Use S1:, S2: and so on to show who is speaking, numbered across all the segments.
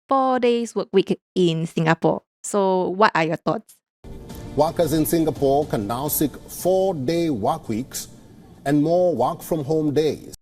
S1: 4 days work week in Singapore. So what are your thoughts?
S2: Workers in Singapore can now seek 4-day work weeks and more work from home days.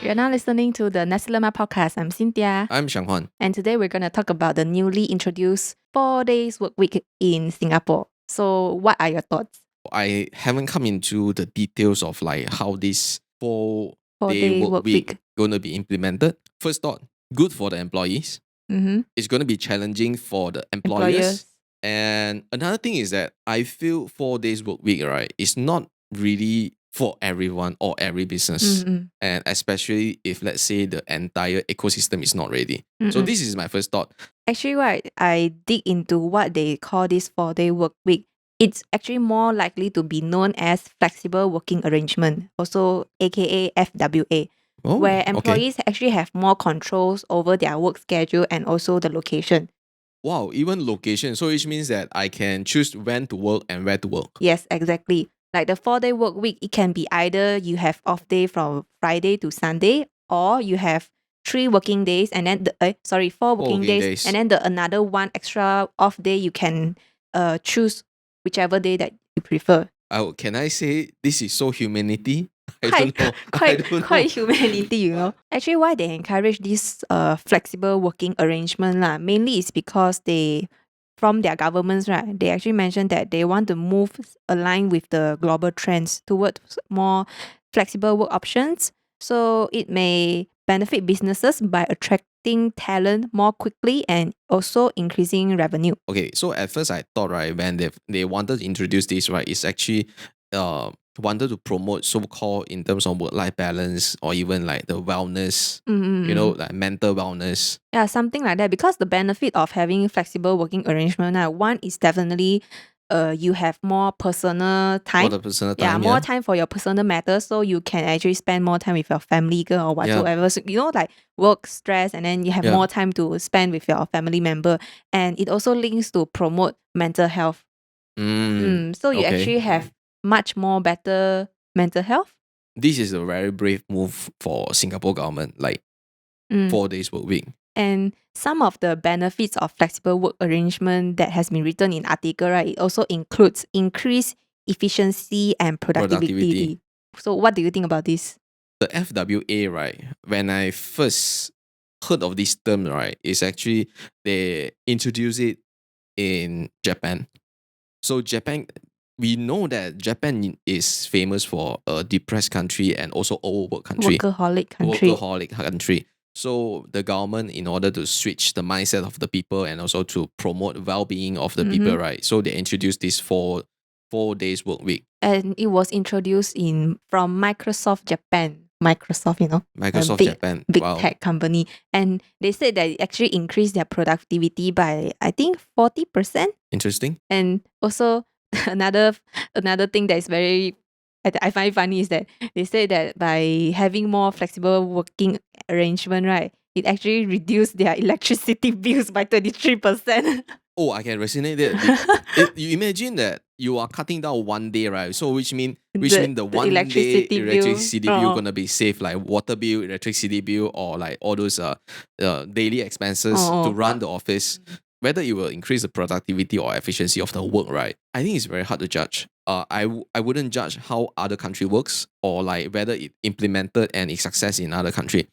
S1: You're now listening to the Nasi Lemak podcast. I'm Cynthia.
S3: I'm Xiang Huan.
S1: And today we're going to talk about the newly introduced 4 days work week in Singapore. So what are your thoughts?
S3: I haven't come into the details of like how this 4-day work week going to be implemented. First thought, good for the employees. It's going to be challenging for the employers. And another thing is that I feel 4 days work week, right, is not really for everyone or every business. And especially if, let's say, the entire ecosystem is not ready. So this is my first thought.
S1: Actually, right, I dig into what they call this 4-day work week. It's actually more likely to be known as flexible working arrangement, also aka FWA, where employees actually have more controls over their work schedule and also the location.
S3: Wow, even location. So which means that I can choose when to work and where to work.
S1: Yes, exactly. Like the 4-day work week, it can be either you have off day from Friday to Sunday, or you have 3 working days and then 4 working days and then another one extra off day. You can choose whichever day that you prefer.
S3: Can I say this is so humanity? I
S1: don't
S3: know.
S1: Quite humanity, you know. Actually, why they encourage this flexible working arrangement mainly is because from their governments, right, they actually mentioned that they want to align with the global trends towards more flexible work options. So it may benefit businesses by attracting talent more quickly and also increasing revenue.
S3: Okay, so at first I thought, right, when they wanted to introduce this, right, it's actually wanted to promote so-called in terms of work-life balance or even like the wellness, you know, like mental wellness.
S1: Yeah, something like that. Because the benefit of having flexible working arrangement, one is definitely you have more personal time. More time for your personal matters, so you can actually spend more time with your family or whatsoever. Yeah. So, you know, like work stress, and then you have more time to spend with your family member. And it also links to promote mental health. So you actually have much more better mental health.
S3: This is a very brave move for Singapore government, like 4 days work week.
S1: And some of the benefits of flexible work arrangement that has been written in article, right, it also includes increased efficiency and productivity. So what do you think about this?
S3: The FWA, right, when I first heard of this term, right, is actually they introduced it in Japan. So Japan, we know that Japan is famous for a depressed country and also overworked country.
S1: Workaholic
S3: country. So the government, in order to switch the mindset of the people and also to promote well-being of the people, right? So they introduced this 4 days work week.
S1: And it was introduced from Microsoft Japan. Microsoft, you know,
S3: Microsoft Japan,
S1: big tech company, and they said that it actually increased their productivity by, I think, 40%.
S3: Interesting.
S1: And also another thing that is very I find funny is that they say that by having more flexible working arrangement, right, it actually reduced their electricity bills by 23%.
S3: Oh, I can resonate that. You imagine that you are cutting down 1 day, right? So which mean the 1 day electricity bill gonna be saved, like water bill, electricity bill, or like all those daily expenses to run the office. Whether it will increase the productivity or efficiency of the work, right? I think it's very hard to judge. I wouldn't judge how other country works or like whether it implemented and its success in other country.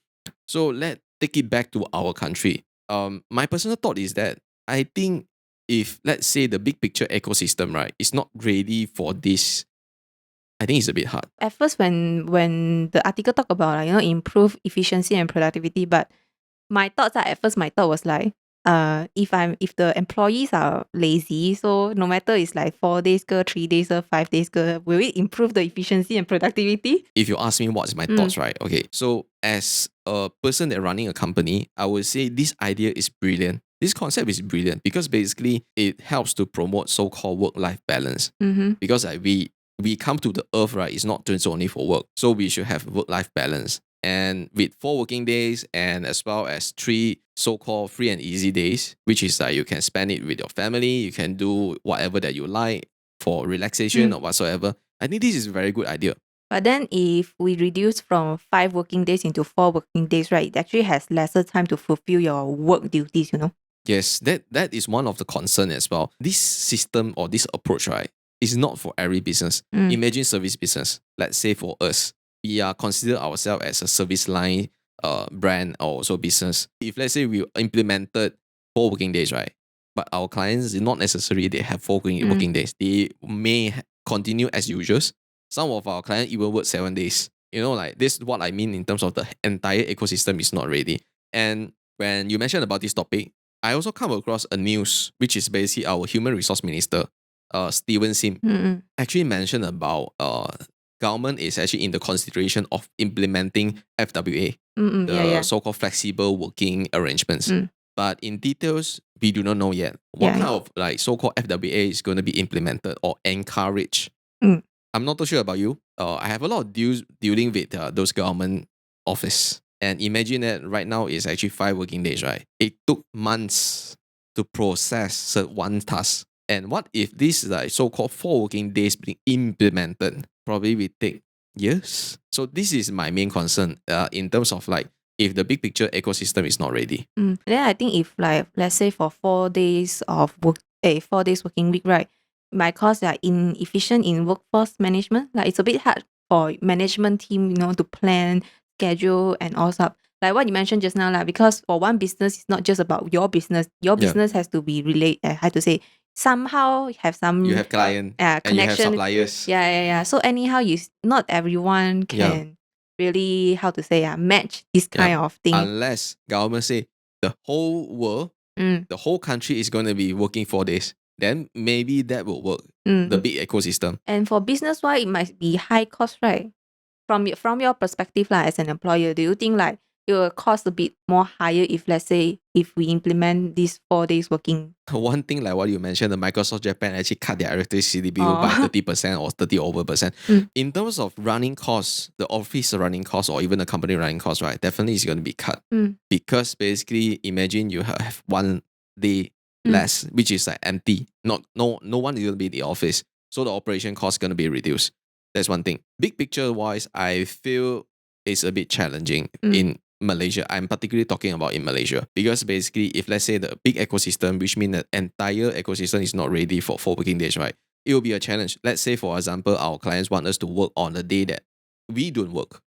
S3: So let's take it back to our country. My personal thought is that I think if, let's say, the big picture ecosystem, right, is not ready for this, I think it's a bit hard.
S1: At first, when the article talked about improve efficiency and productivity, but my thought was like, if the employees are lazy, so no matter it's like 4 days, 3 days, 5 days, will it improve the efficiency and productivity?
S3: If you ask me what's my thoughts, right? Okay, so as a person that running a company, I would say this idea is brilliant. This concept is brilliant because basically it helps to promote so-called work-life balance. Because we come to the earth, right? It's not just only for work, so we should have work-life balance. And with 4 working days and as well as 3 so-called free and easy days, which is like you can spend it with your family, you can do whatever that you like for relaxation or whatsoever. I think this is a very good idea.
S1: But then if we reduce from 5 working days into 4 working days, right, it actually has lesser time to fulfill your work duties,
S3: Yes, that is one of the concern as well. This system or this approach, right, is not for every business. Imagine service business. Let's say for us, we are consider ourselves as a service line brand or also business. If let's say we implemented 4 working days, right, but our clients is not necessarily they have 4 working days. They may continue as usual. Some of our clients even work 7 days. Like this is what I mean in terms of the entire ecosystem is not ready. And when you mentioned about this topic, I also come across a news, which is basically our human resource minister, Steven Sim, actually mentioned about government is actually in the consideration of implementing FWA, the so-called flexible working arrangements. But in details, we do not know yet what kind of like so-called FWA is going to be implemented or encouraged. I'm not too sure about you. I have a lot of dealing with those government office. And imagine that right now it's actually 5 working days, right? It took months to process one task. And what if this like so-called 4 working days being implemented? Probably will take years. So this is my main concern in terms of like if the big picture ecosystem is not ready.
S1: Then I think if like let's say for 4 days of 4 days working week, right, might cause like inefficient in workforce management. Like it's a bit hard for management team, to plan, schedule and all stuff. Like what you mentioned just now, like, because for one business, it's not just about your business. Your business has to be related. I had to say somehow have some
S3: You have client and you have
S1: connection.
S3: suppliers.
S1: Yeah. So anyhow, not everyone can really match this kind of thing.
S3: Unless government say the whole world, the whole country is going to be working 4 days, then maybe that will work. The big ecosystem.
S1: And for business wise, it might be high cost, right? From your perspective, like as an employer, do you think like it will cost a bit more higher if let's say if we implement this 4 days working?
S3: One thing like what you mentioned, the Microsoft Japan actually cut their electricity bill by 30% or 30 over percent. In terms of running costs, the office running costs or even the company running costs, right, definitely is going to be cut. Because basically imagine you have 1 day less, which is like empty. No one is going to be in the office. So the operation cost is going to be reduced. That's one thing. Big picture wise, I feel it's a bit challenging in Malaysia. I'm particularly talking about in Malaysia because basically if let's say the big ecosystem, which means the entire ecosystem is not ready for 4 working days, right? It will be a challenge. Let's say for example, our clients want us to work on the day that we don't work.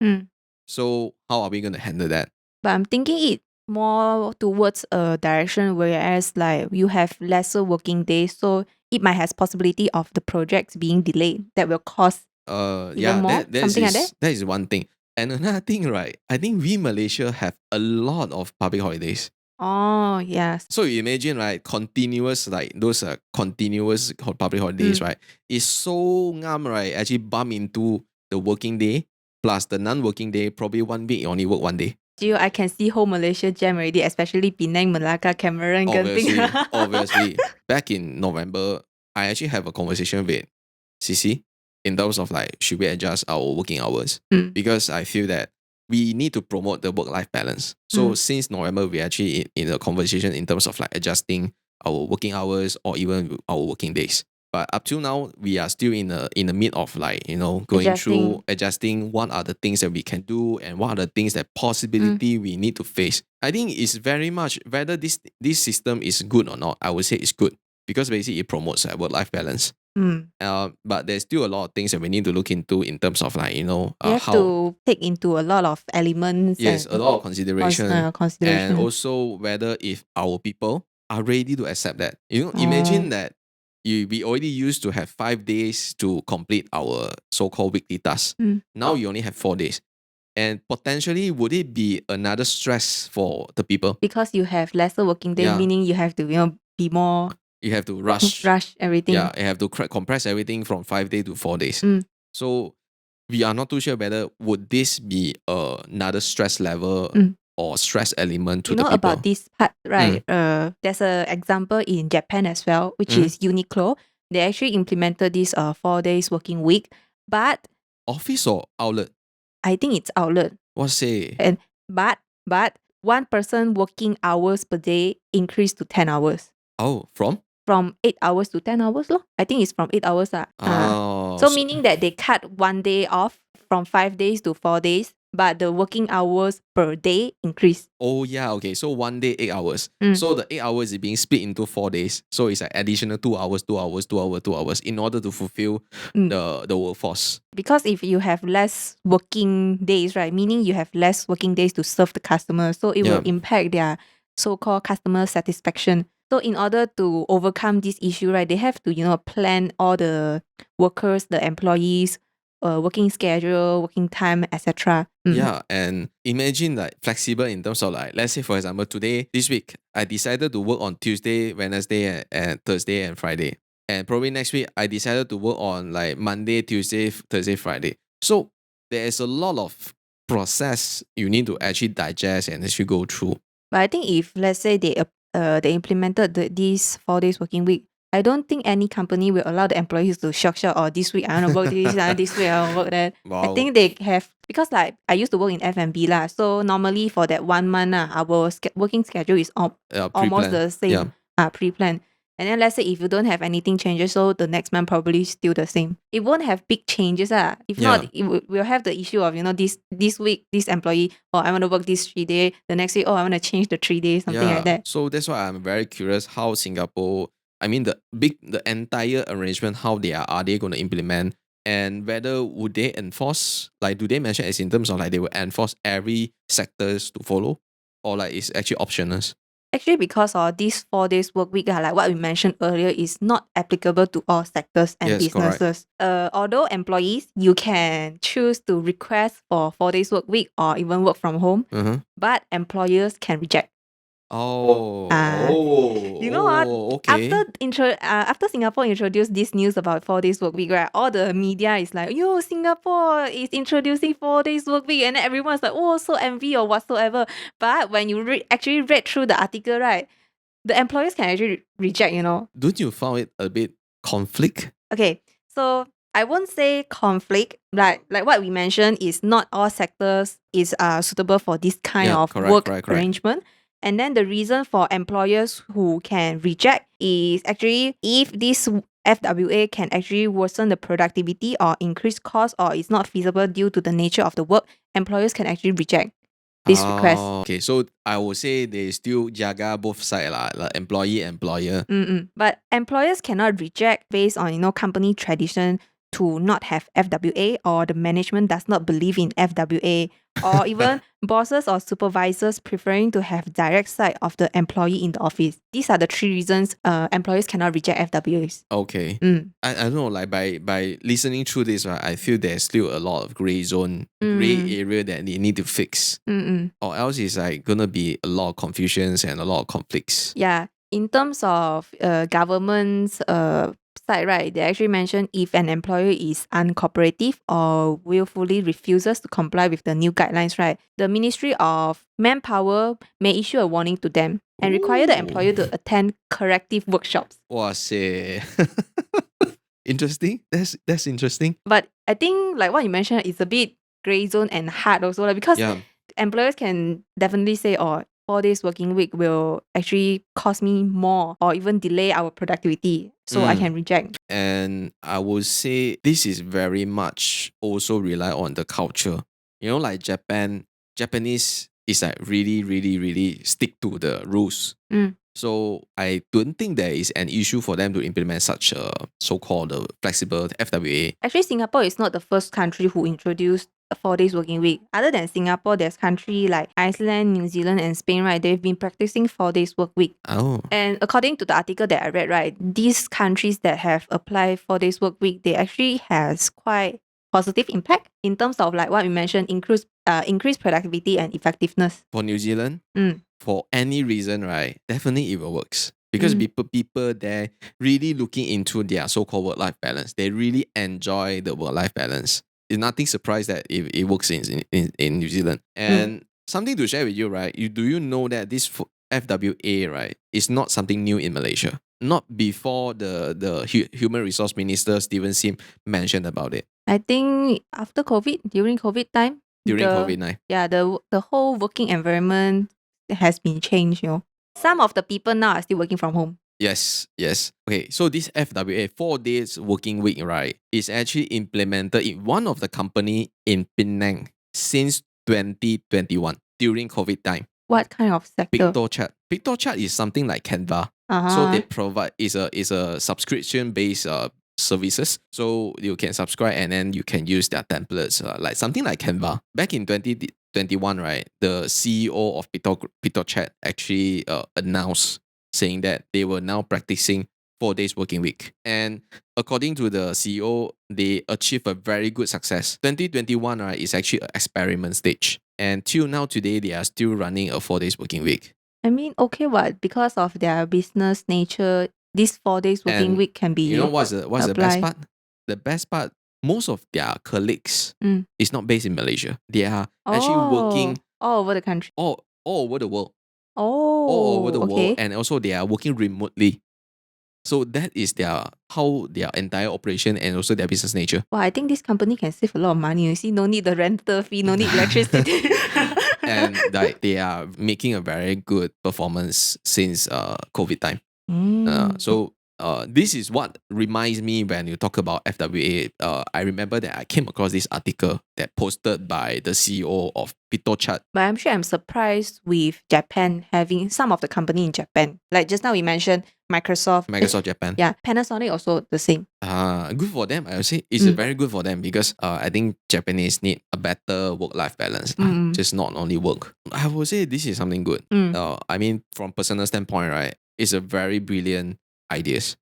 S3: So how are we going to handle that?
S1: But I'm thinking it more towards a direction whereas like you have lesser working days, so it might have possibility of the projects being delayed that will cost more, something like that.
S3: That is one thing. And another thing, right? I think we Malaysia have a lot of public holidays.
S1: Oh, yes.
S3: So you imagine, right? Continuous, like those continuous public holidays, right? It's so ngam, right? Actually bump into the working day plus the non-working day. Probably 1 week you only work 1 day.
S1: I can see whole Malaysia jam already, especially Penang, Malacca, Cameron.
S3: Obviously. Back in November, I actually have a conversation with CC in terms of like, should we adjust our working hours? Because I feel that we need to promote the work-life balance. So since November, we actually in a conversation in terms of like adjusting our working hours or even our working days. But up till now, we are still in the mid of like, going through adjusting what are the things that we can do and what are the things that possibility we need to face. I think it's very much whether this system is good or not. I would say it's good because basically it promotes work-life balance. But there's still a lot of things that we need to look into in terms of like,
S1: you have to take into a lot of elements.
S3: Yes, a lot of consideration. And also whether if our people are ready to accept that. Imagine that we already used to have 5 days to complete our so-called weekly tasks. Now you only have 4 days. And potentially, would it be another stress for the people?
S1: Because you have lesser working day, meaning you have to be more...
S3: You have to rush
S1: everything.
S3: Yeah, you have to compress everything from 5 days to 4 days. So we are not too sure whether would this be another stress level or stress element to the people.
S1: About this part, right? There's an example in Japan as well, which is Uniqlo. They actually implemented this 4 days working week, but
S3: office or outlet?
S1: I think it's outlet.
S3: What say?
S1: And but one person working hours per day increased to 10 hours.
S3: Oh, from
S1: 8 hours to 10 hours. I think it's from 8 hours. So meaning that they cut 1 day off from 5 days to 4 days, but the working hours per day increase.
S3: Oh yeah, okay. So one day 8 hours.
S1: Mm.
S3: So the 8 hours is being split into 4 days. So it's like additional 2 hours, 2 hours, 2 hours, 2 hours in order to fulfill the workforce.
S1: Because if you have less working days, right, meaning you have less working days to serve the customer, so it will impact their so-called customer satisfaction. So in order to overcome this issue, right, they have to, plan all the workers, the employees, working schedule, working time, etc.
S3: Yeah, and imagine like flexible in terms of like, let's say for example, this week, I decided to work on Tuesday, Wednesday, and Thursday and Friday. And probably next week, I decided to work on like Monday, Tuesday, Thursday, Friday. So there is a lot of process you need to actually digest and actually go through.
S1: But I think if let's say they implemented this 4 days working week, I don't think any company will allow the employees to shock, or this week I want to work this, this week I want to work that.
S3: Wow.
S1: I think they have, because like I used to work in F&B lah, so normally for that 1 month our working schedule is almost the same, pre-planned. And then let's say if you don't have anything changes, so the next month probably still the same. It won't have big changes. If not, we'll have the issue of, this week, this employee, I want to work this 3 days. The next week, I want to change the 3 days, something like that.
S3: So that's why I'm very curious how Singapore, I mean the entire arrangement, how are they going to implement, and whether would they enforce, like do they mention as in terms of like they will enforce every sectors to follow, or like it's actually optional?
S1: Actually, because of this 4 days work week, like what we mentioned earlier, is not applicable to all sectors and businesses. Although employees, you can choose to request for 4 days work week or even work from home, but employers can reject. You know what?
S3: Okay.
S1: After Singapore introduced this news about 4 days work week, right? All the media is like, yo, Singapore is introducing 4 days work week, and then everyone's like, oh, so envy or whatsoever. But when you actually read through the article, right, the employers can actually reject.
S3: Don't you find it a bit conflict?
S1: Okay, so I won't say conflict. Like what we mentioned, is not all sectors is suitable for this kind of work arrangement. And then the reason for employers who can reject is actually if this FWA can actually worsen the productivity or increase cost, or is not feasible due to the nature of the work, employers can actually reject this request.
S3: Okay, so I would say they still jaga both sides, like employee, employer.
S1: But employers cannot reject based on company tradition to not have FWA, or the management does not believe in FWA, or even bosses or supervisors preferring to have direct sight of the employee in the office. These are the 3 reasons employers cannot reject FWAs.
S3: Okay. I don't know, like by listening through this, right, I feel there's still a lot of gray area that they need to fix. Or else it's like gonna be a lot of confusions and a lot of conflicts.
S1: Yeah. In terms of government's side, right, they actually mentioned if an employer is uncooperative or willfully refuses to comply with the new guidelines, right, the Ministry of Manpower may issue a warning to them and require the employer to attend corrective workshops.
S3: Wow, say. Interesting. That's interesting.
S1: But I think like what you mentioned, it's a bit gray zone and hard also, like, because employers can definitely say, 4 days working week will actually cost me more or even delay our productivity. So I can reject.
S3: And I would say this is very much also rely on the culture. Like Japanese is like really, really, really stick to the rules. So I don't think there is an issue for them to implement such a so-called flexible FWA.
S1: Actually, Singapore is not the first country who introduced a 4 days working week. Other than Singapore, there's countries like Iceland, New Zealand, and Spain, right? They've been practicing 4 days work week. And according to the article that I read, right, these countries that have applied 4 days work week, they actually has quite positive impact in terms of like what we mentioned, increased productivity and effectiveness.
S3: For New Zealand, for any reason, right, definitely it will works. Because people there really looking into their so-called work-life balance. They really enjoy the work-life balance. It's nothing surprised that it works in New Zealand. And something to share with you, right? Do you know that this FWA, right, is not something new in Malaysia? Not before the Human Resource Minister Stephen Sim mentioned about it.
S1: I think after COVID, during COVID time.
S3: During COVID-19.
S1: Yeah, the whole working environment has been changed, Some of the people now are still working from home.
S3: Yes, yes. Okay, so this FWA, 4 days working week, right, is actually implemented in one of the company in Penang since 2021 during COVID time.
S1: What kind of sector?
S3: PictoChat. PictoChat is something like Canva. So it provide is a subscription based services. So you can subscribe and then you can use their templates like something like Canva. Back in 2021, right, the CEO of PictoChat actually announced saying that they were now practicing 4 days working week. And according to the CEO, they achieved a very good success. 2021, right, is actually an experiment stage. And till now today, they are still running a 4 days working week.
S1: I mean, okay, what? Because of their business nature, this 4 days working
S3: And
S1: week can be
S3: you know what's the best
S1: apply.
S3: part? The best part, most of their colleagues is not based in Malaysia. They are actually working
S1: all over the country.
S3: all over the world.
S1: Oh,
S3: All over the world.
S1: okay.
S3: And also they are working remotely. So that is how their entire operation and also their business nature.
S1: Well, I think this company can save a lot of money. You see, no need the rental fee, no need electricity.
S3: And like they are making a very good performance since COVID time. So this is what reminds me when you talk about FWA. I remember that I came across this article that posted by the CEO of PictoChat.
S1: But I'm sure I'm surprised with Japan having some of the company in Japan. Like just now we mentioned Microsoft
S3: Japan.
S1: Yeah, Panasonic also the same.
S3: Good for them. I would say it's very good for them because I think Japanese need a better work-life balance. Just not only work. I would say this is something good. I mean, from personal standpoint, right, it's a very brilliant ideas.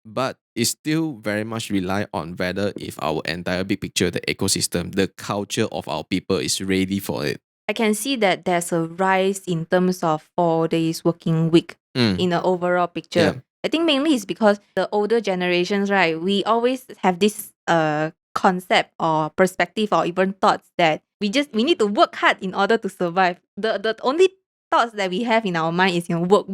S3: But it still very much rely on whether if our entire big picture, the ecosystem, the culture of our people is ready for it.
S1: I can see that there's a rise in terms of 4 days working week in the overall picture.
S3: Yeah.
S1: I think mainly it's because the older generations, right, we always have this concept or perspective or even thoughts that we need to work hard in order to survive. The only thoughts that we have in our mind is work.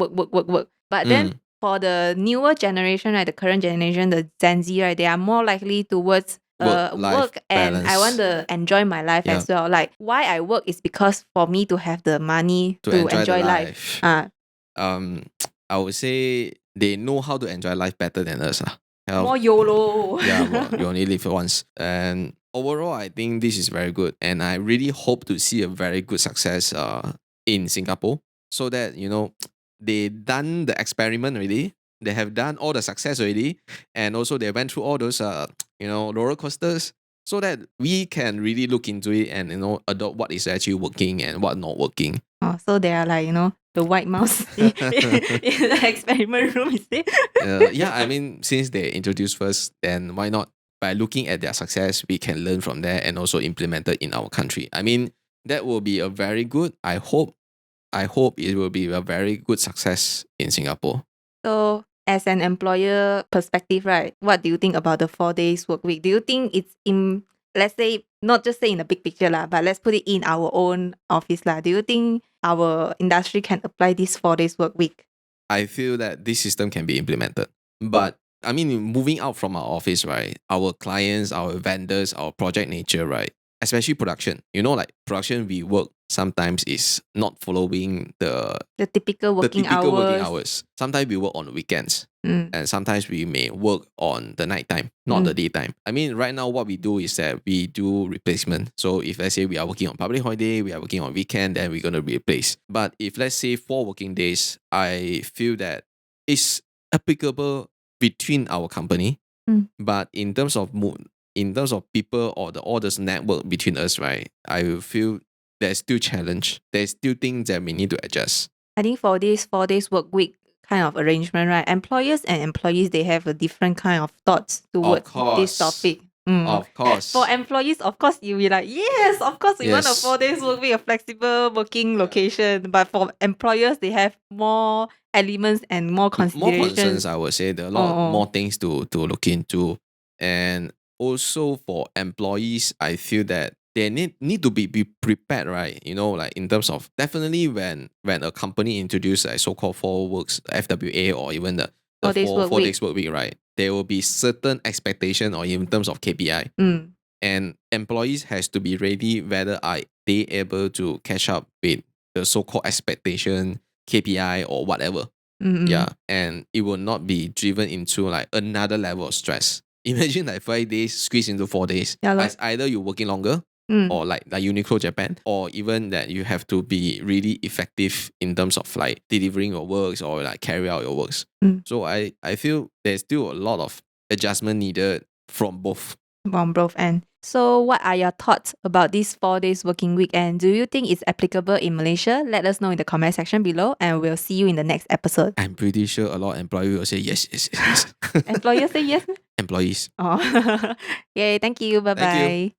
S1: But then for the newer generation, right, the current generation, the Gen Z, right, they are more likely towards work and I want to enjoy my life as well. Like why I work is because for me to have the money to enjoy life.
S3: I would say they know how to enjoy life better than us.
S1: More YOLO.
S3: Well, you only live once. And overall, I think this is very good. And I really hope to see a very good success in Singapore so that, they done the experiment already. They have done all the success already. And also they went through all those, roller coasters so that we can really look into it and, adopt what is actually working and what not working.
S1: Oh, so they are like, the white mouse in the experiment room, is it?
S3: I mean, since they introduced first, then why not? By looking at their success, we can learn from there and also implement it in our country. I mean, that will be a very good, I hope it will be a very good success in Singapore.
S1: So as an employer perspective, right, what do you think about the 4 days work week? Do you think it's let's say, not just say in the big picture but let's put it in our own office Do you think our industry can apply this 4 days work week?
S3: I feel that this system can be implemented. But I mean, moving out from our office, right, our clients, our vendors, our project nature, right, especially production. Like production, we work sometimes is not following the
S1: typical working
S3: hours. Sometimes we work on weekends. And sometimes we may work on the nighttime, not the daytime. I mean, right now what we do is that we do replacement. So if let's say we are working on public holiday, we are working on weekend, then we're going to replace. But if let's say 4 working days, I feel that it's applicable between our company. But in terms of people or all this network between us, right, I feel there's still challenge. There's still things that we need to adjust.
S1: I think for this 4 days work week kind of arrangement, right, employers and employees, they have a different kind of thoughts towards this topic.
S3: Of course.
S1: For employees, of course, you'll be like, yes, of course, we want a 4 days work week, a flexible working location. But for employers, they have more elements and more considerations.
S3: More concerns, I would say. There are a lot more things to look into. And also for employees, I feel that they need to be prepared, right? Like in terms of definitely when a company introduce a so-called 4 works FWA or even the 4 days work week, right? There will be certain expectation or in terms of KPI. And employees has to be ready whether are they able to catch up with the so-called expectation, KPI or whatever. Yeah, and it will not be driven into like another level of stress. Imagine like 5 days squeezed into 4 days. As either you're working longer or like Uniqlo Japan, or even that you have to be really effective in terms of like delivering your works or like carry out your works. So I feel there's still a lot of adjustment needed from both.
S1: From both ends. So what are your thoughts about this 4 days working week, and do you think it's applicable in Malaysia? Let us know in the comment section below, and we'll see you in the next episode.
S3: I'm pretty sure a lot of employees will say yes.
S1: Employers say yes?
S3: Employees.
S1: Oh. Yay, thank you. Bye-bye.
S3: Thank you.